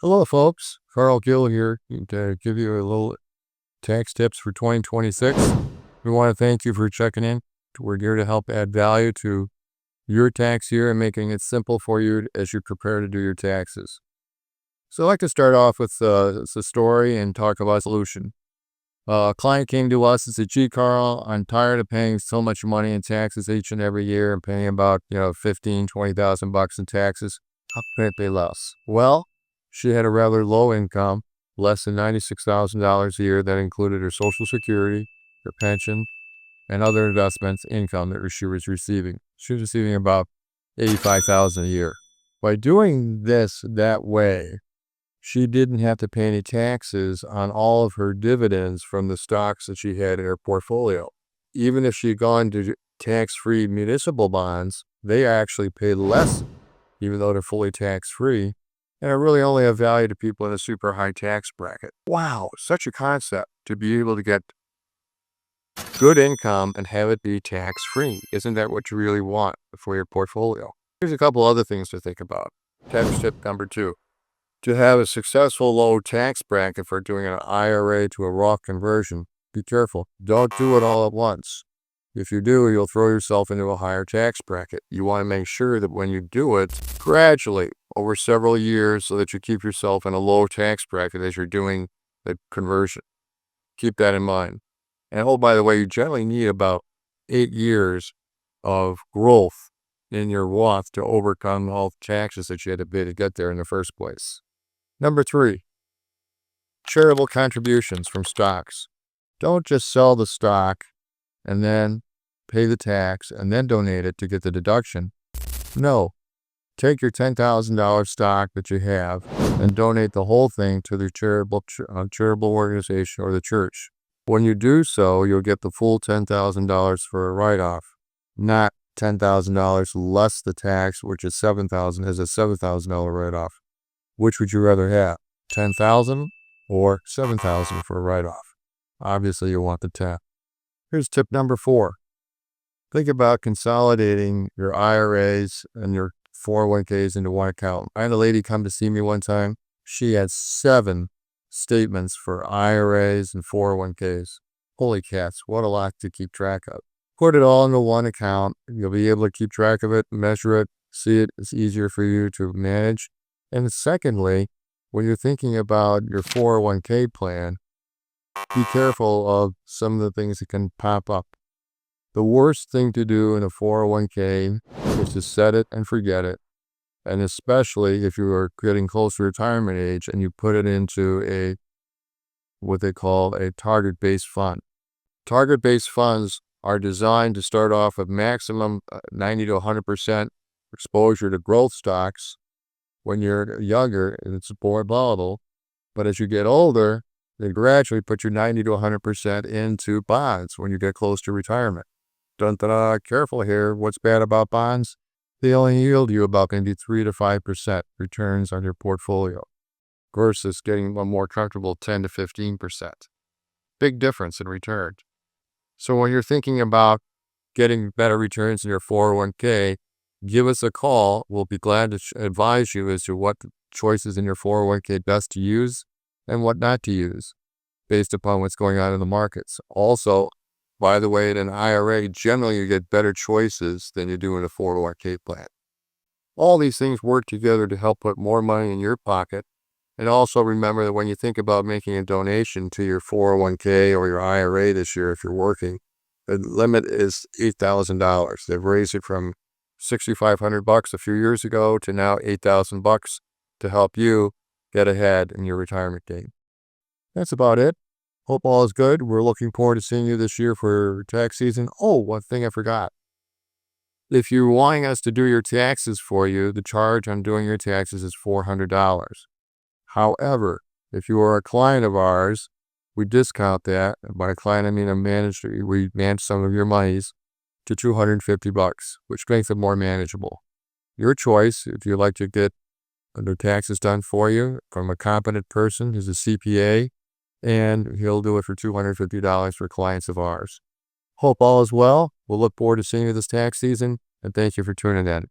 Hello, folks. Gill here to give you a little tax tips for 2026. We want to thank you for checking in. We're here to help add value to your tax year and making it simple for you as you prepare to do your taxes. So I'd like to start off with the story and talk about a solution. A client came to us and said, "Gee, Carl, I'm tired of paying so much money in taxes each and every year and paying about, $15,000-$20,000 in taxes. How can I pay less?" Well, she had a rather low income, less than $96,000 a year. That included her Social Security, her pension, and other investments income that she was receiving. She was receiving about $85,000 a year. By doing this that way, she didn't have to pay any taxes on all of her dividends from the stocks that she had in her portfolio. Even if she'd gone to tax-free municipal bonds, they actually pay less, even though they're fully tax-free, and are really only of value to people in a super high tax bracket. Wow, such a concept to be able to get good income and have it be tax-free. Isn't that what you really want for your portfolio? Here's a couple other things to think about. Tax tip number 2. To have a successful low tax bracket for doing an IRA to a Roth conversion, be careful. Don't do it all at once. If you do, you'll throw yourself into a higher tax bracket. You want to make sure that when you do it, gradually, over several years, so that you keep yourself in a low tax bracket as you're doing the conversion. Keep that in mind. And oh, by the way, you generally need about 8 years of growth in your Roth to overcome all the taxes that you had to pay to get there in the first place. Number 3, charitable contributions from stocks. Don't just sell the stock and then pay the tax and then donate it to get the deduction. No, take your $10,000 stock that you have and donate the whole thing to the charitable organization or the church. When you do so, you'll get the full $10,000 for a write-off, not $10,000 less the tax, which is $7,000, has a $7,000 write-off. Which would you rather have, $10,000 or $7,000 for a write-off? Obviously, you want the 10. Here's tip number 4. Think about consolidating your IRAs and your 401ks into one account. I had a lady come to see me one time. She had 7 statements for IRAs and 401ks. Holy cats, what a lot to keep track of. Put it all into one account. You'll be able to keep track of it, measure it, see it. It's easier for you to manage. And secondly, when you're thinking about your 401k plan, be careful of some of the things that can pop up. The worst thing to do in a 401k is to set it and forget it. And especially if you are getting close to retirement age and you put it into what they call a target-based fund. Target-based funds are designed to start off with maximum 90 to 100% exposure to growth stocks. When you're younger, it's more volatile, but as you get older, they gradually put your 90 to 100% into bonds when you get close to retirement. Careful here. What's bad about bonds? They only yield you about maybe 3 to 5% returns on your portfolio versus getting a more comfortable 10 to 15%. Big difference in return. So when you're thinking about getting better returns in your 401k, give us a call. We'll be glad to advise you as to what choices in your 401k best to use and what not to use based upon what's going on in the markets. Also, by the way, in an IRA, generally you get better choices than you do in a 401k plan. All these things work together to help put more money in your pocket. And also remember that when you think about making a donation to your 401k or your IRA this year, if you're working, the limit is $8,000. They've raised it from $6,500 a few years ago to now $8,000 to help you get ahead in your retirement date. That's about it. Hope all is good. We're looking forward to seeing you this year for tax season. Oh, one thing I forgot. If you're wanting us to do your taxes for you, the charge on doing your taxes is $400. However, if you are a client of ours, we discount that. By client, I mean we manage some of your monies to $250, which makes it more manageable. Your choice. If you'd like to get the taxes done for you from a competent person who's a CPA, and he'll do it for $250 for clients of ours. Hope all is well. We'll look forward to seeing you this tax season, and thank you for tuning in.